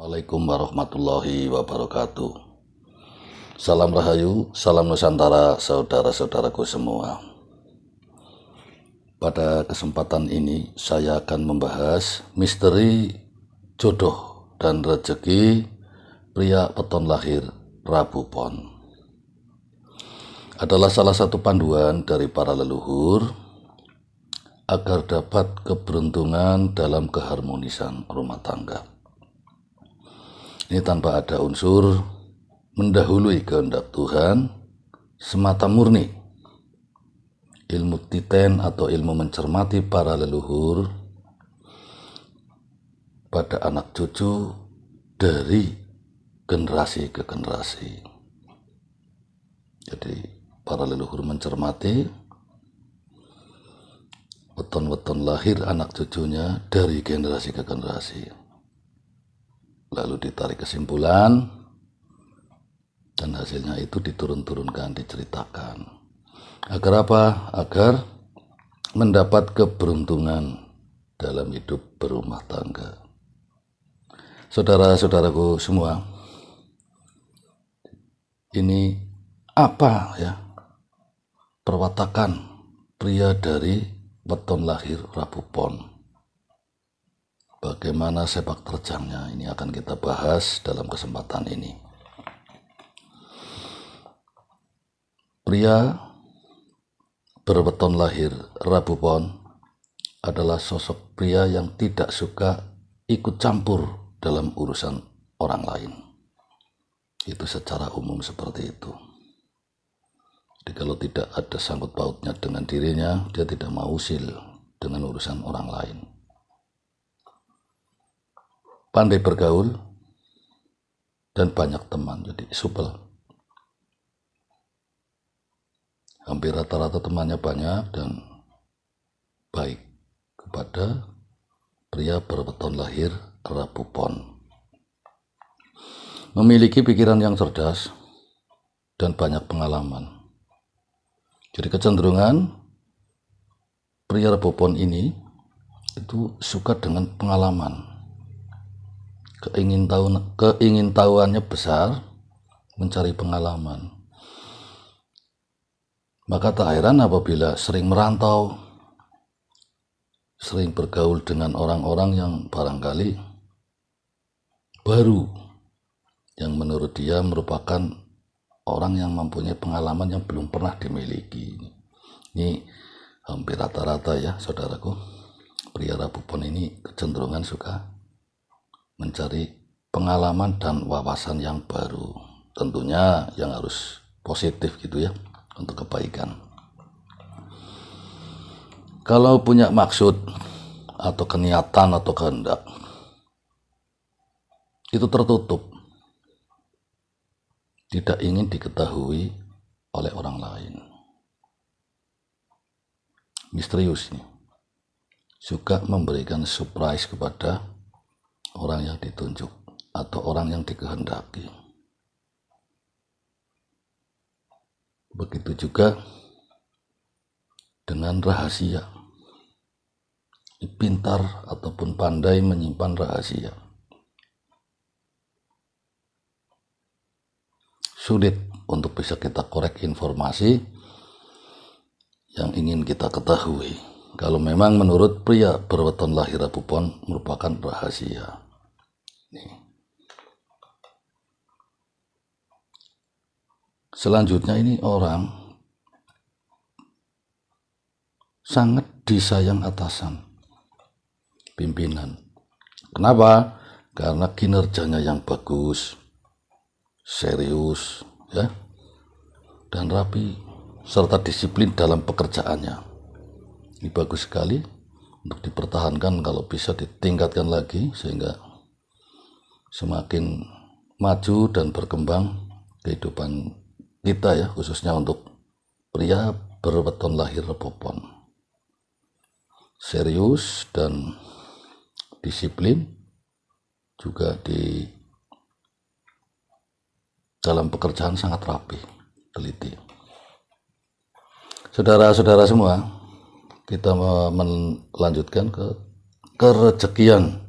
Assalamualaikum warahmatullahi wabarakatuh. Salam Rahayu, salam Nusantara, saudara-saudaraku semua. Pada kesempatan ini saya akan membahas misteri jodoh dan rezeki pria weton lahir Rabu Pon. Adalah salah satu panduan dari para leluhur agar dapat keberuntungan dalam keharmonisan rumah tangga. Ini tanpa ada unsur mendahului kehendak Tuhan, semata murni ilmu titen atau ilmu mencermati para leluhur pada anak cucu dari generasi ke generasi. Jadi para leluhur mencermati weton-weton lahir anak cucunya dari generasi ke generasi. Lalu ditarik kesimpulan dan hasilnya itu diturun-turunkan, diceritakan. Agar apa? Agar mendapat keberuntungan dalam hidup berumah tangga. Saudara-saudaraku semua, ini apa ya perwatakan pria dari weton lahir Rabu Pon? Bagaimana sepak terjangnya? Ini akan kita bahas dalam kesempatan ini. Pria berweton lahir Rabu Pon adalah sosok pria yang tidak suka ikut campur dalam urusan orang lain. Itu secara umum seperti itu. Jadi kalau tidak ada sangkut pautnya dengan dirinya, dia tidak mau usil dengan urusan orang lain. Pandai bergaul dan banyak teman, jadi supel. Hampir rata-rata temannya banyak dan baik kepada pria berweton lahir Rabu Pon. Memiliki pikiran yang cerdas dan banyak pengalaman. Jadi kecenderungan pria Rabu Pon ini itu suka dengan pengalaman. Keingintahuannya besar, mencari pengalaman. Maka tak heran apabila sering merantau, sering bergaul dengan orang-orang yang barangkali baru, yang menurut dia merupakan orang yang mempunyai pengalaman yang belum pernah dimiliki. Ini hampir rata-rata ya saudaraku, pria Rabu Pon ini kecenderungan suka mencari pengalaman dan wawasan yang baru, tentunya yang harus positif gitu ya, untuk kebaikan. Kalau punya maksud atau keniatan atau kehendak itu tertutup, tidak ingin diketahui oleh orang lain. Misterius ini, suka memberikan surprise kepada orang yang ditunjuk atau orang yang dikehendaki. Begitu juga dengan rahasia. Pintar ataupun pandai menyimpan rahasia. Sulit untuk bisa kita korek informasi yang ingin kita ketahui. Kalau memang menurut pria berweton lahir Rabu Pon merupakan rahasia. Selanjutnya ini orang sangat disayang atasan, pimpinan. Kenapa? Karena kinerjanya yang bagus, serius, ya, dan rapi, serta disiplin dalam pekerjaannya. Ini bagus sekali untuk dipertahankan, kalau bisa ditingkatkan lagi sehingga semakin maju dan berkembang kehidupan kita ya, khususnya untuk pria berweton lahir Rabu Pon. Serius dan disiplin juga di dalam pekerjaan sangat rapi, teliti. Saudara-saudara semua, kita melanjutkan ke kerezekian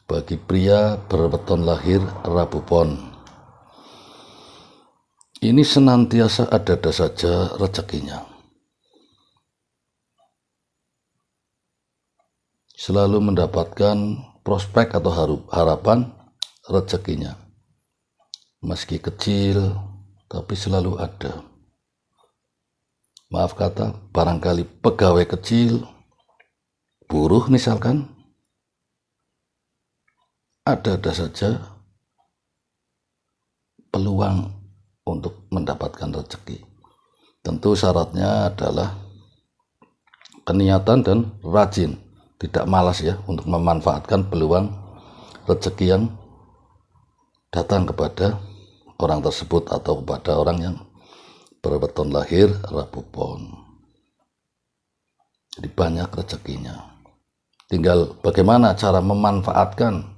bagi pria berweton lahir Rabu Pon. Ini senantiasa ada-ada saja rezekinya. Selalu mendapatkan prospek atau harapan rezekinya. Meski kecil, tapi selalu ada. Maaf kata, barangkali pegawai kecil, buruh misalkan, ada-ada saja peluang untuk mendapatkan rezeki. Tentu syaratnya adalah keniatan dan rajin, tidak malas ya untuk memanfaatkan peluang rezeki yang datang kepada orang tersebut atau kepada orang yang berweton lahir Rabu Pon. Jadi banyak rezekinya. Tinggal bagaimana cara memanfaatkan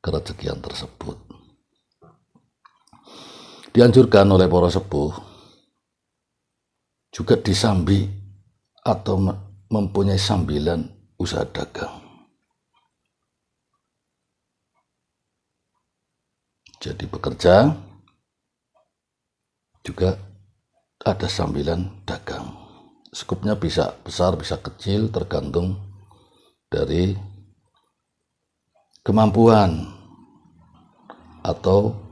kerezekian tersebut. Dianjurkan oleh para sepuh juga disambi atau mempunyai sambilan usaha dagang. Jadi bekerja juga ada sambilan dagang. Skupnya bisa besar, bisa kecil, tergantung dari kemampuan atau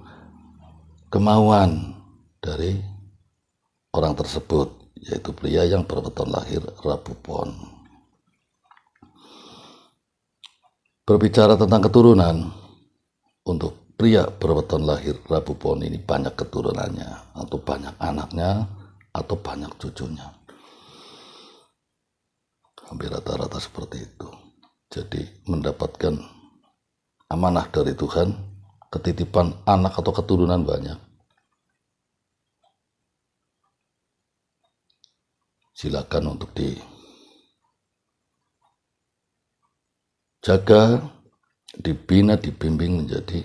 kemauan dari orang tersebut, yaitu pria yang berweton lahir Rabu Pon. Berbicara tentang keturunan, untuk pria berweton lahir Rabu Pon ini banyak keturunannya, atau banyak anaknya, atau banyak cucunya. Hampir rata-rata seperti itu. Jadi mendapatkan amanah dari Tuhan, ketitipan anak atau keturunan banyak. Silakan untuk dijaga, dibina, dibimbing menjadi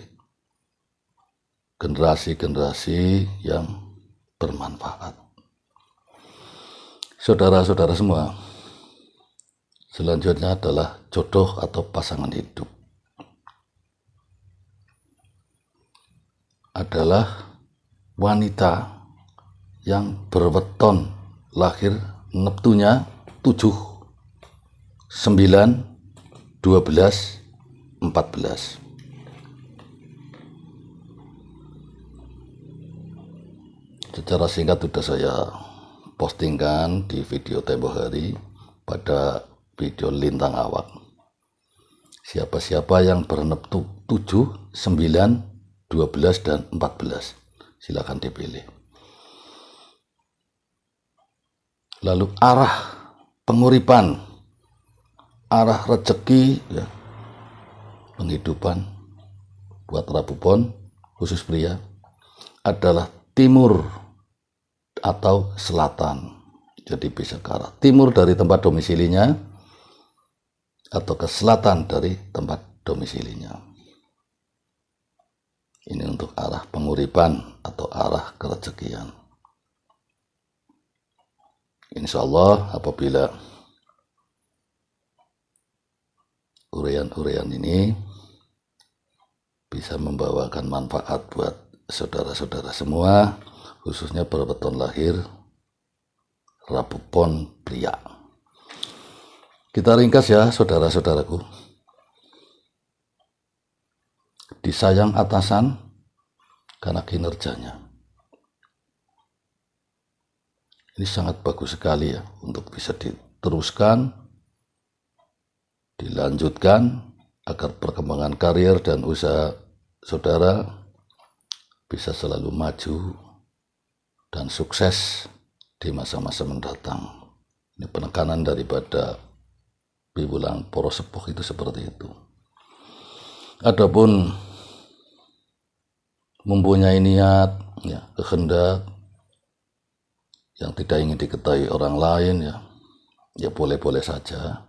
generasi-generasi yang bermanfaat. Saudara-saudara semua, selanjutnya adalah jodoh atau pasangan hidup. Adalah wanita yang berweton lahir neptunya 7, 9, 12, 14. Secara singkat sudah saya postingkan di video tempo hari pada video lintang awak. Siapa-siapa yang berneptu 7, 9, 12 dan 14 silakan dipilih. Lalu arah penguripan, arah rezeki ya, penghidupan buat Rabu Pon khusus pria adalah timur atau selatan. Jadi bisa ke arah timur dari tempat domisilinya atau ke selatan dari tempat domisilinya. Ini untuk arah penguripan atau arah kerezekian. Insya Allah apabila uraian-uraian ini bisa membawakan manfaat buat saudara-saudara semua, khususnya berweton lahir Rabu Pon pria. Kita ringkas ya saudara-saudaraku. Disayang atasan karena kinerjanya. Ini sangat bagus sekali ya untuk bisa diteruskan, dilanjutkan agar perkembangan karir dan usaha saudara bisa selalu maju dan sukses di masa-masa mendatang. Ini penekanan daripada bibulan para sepuh itu seperti itu. Adapun mempunyai niat, ya, kehendak yang tidak ingin diketahui orang lain, ya boleh-boleh saja.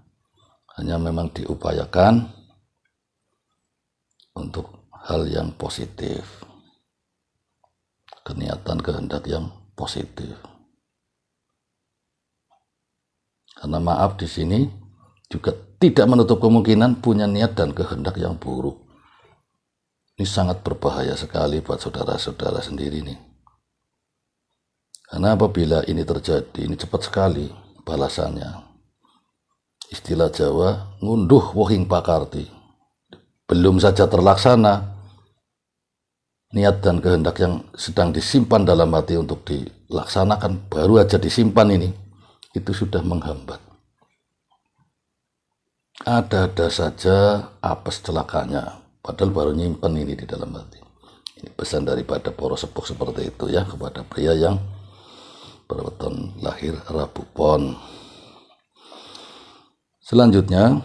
Hanya memang diupayakan untuk hal yang positif, keniatan kehendak yang positif. Karena maaf di sini juga tidak menutup kemungkinan punya niat dan kehendak yang buruk. Ini sangat berbahaya sekali buat saudara-saudara sendiri nih. Karena apabila ini terjadi, ini cepat sekali balasannya. Istilah Jawa, ngunduh wohing pakarti. Belum saja terlaksana, niat dan kehendak yang sedang disimpan dalam hati untuk dilaksanakan, baru aja disimpan ini, itu sudah menghambat. Ada-ada saja apes celakanya, padahal baru nyimpen ini di dalam hati. Ini pesan daripada para sepuh seperti itu ya, kepada pria yang berweton lahir Rabu Pon. Selanjutnya,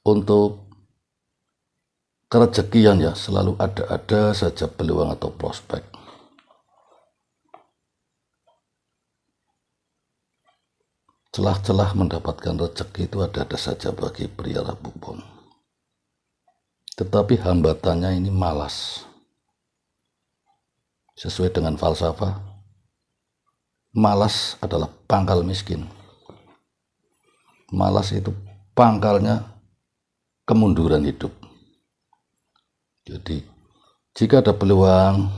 untuk kerezekian ya, selalu ada saja peluang atau prospek. Celah-celah mendapatkan rezeki itu ada saja bagi pria Rabu Pon. Tetapi hambatannya ini malas. Sesuai dengan falsafah, malas adalah pangkal miskin. Malas itu pangkalnya kemunduran hidup. Jadi, jika ada peluang,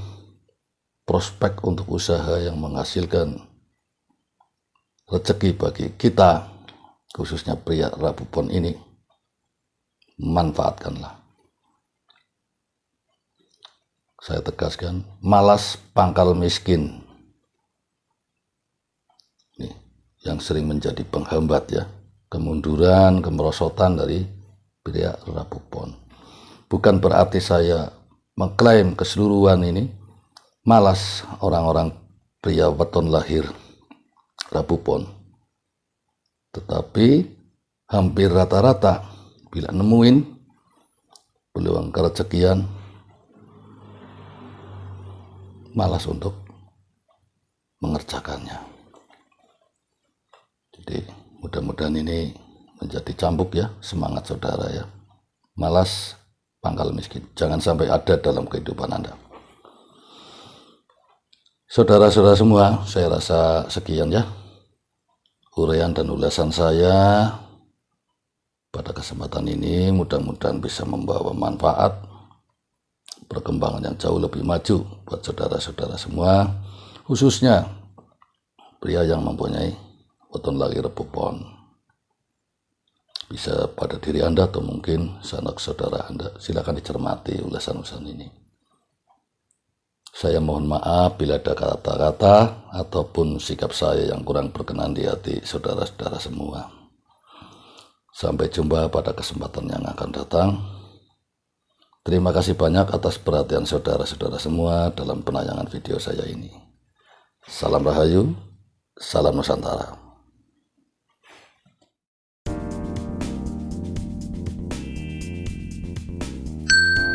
prospek untuk usaha yang menghasilkan rezeki bagi kita, khususnya pria Rabu Pon ini, manfaatkanlah. Saya tegaskan, malas pangkal miskin. Nih, yang sering menjadi penghambat ya, kemunduran, kemerosotan dari pria Rabu Pon. Bukan berarti saya mengklaim keseluruhan ini malas orang-orang pria weton lahir Rabu Pon. Tetapi hampir rata-rata bila nemuin peluang kerezekian, malas untuk mengerjakannya. Jadi mudah-mudahan ini menjadi cambuk ya, semangat saudara ya. Malas pangkal miskin, jangan sampai ada dalam kehidupan Anda. Saudara-saudara semua, saya rasa sekian ya uraian dan ulasan saya pada kesempatan ini. Mudah-mudahan bisa membawa manfaat, perkembangan yang jauh lebih maju buat saudara-saudara semua, khususnya pria yang mempunyai weton lahir Rabu Pon. Bisa pada diri Anda atau mungkin sanak saudara Anda, silakan dicermati ulasan-ulasan ini. Saya mohon maaf bila ada kata-kata ataupun sikap saya yang kurang berkenan di hati saudara-saudara semua. Sampai jumpa pada kesempatan yang akan datang. Terima kasih banyak atas perhatian saudara-saudara semua dalam penayangan video saya ini. Salam Rahayu, salam Nusantara.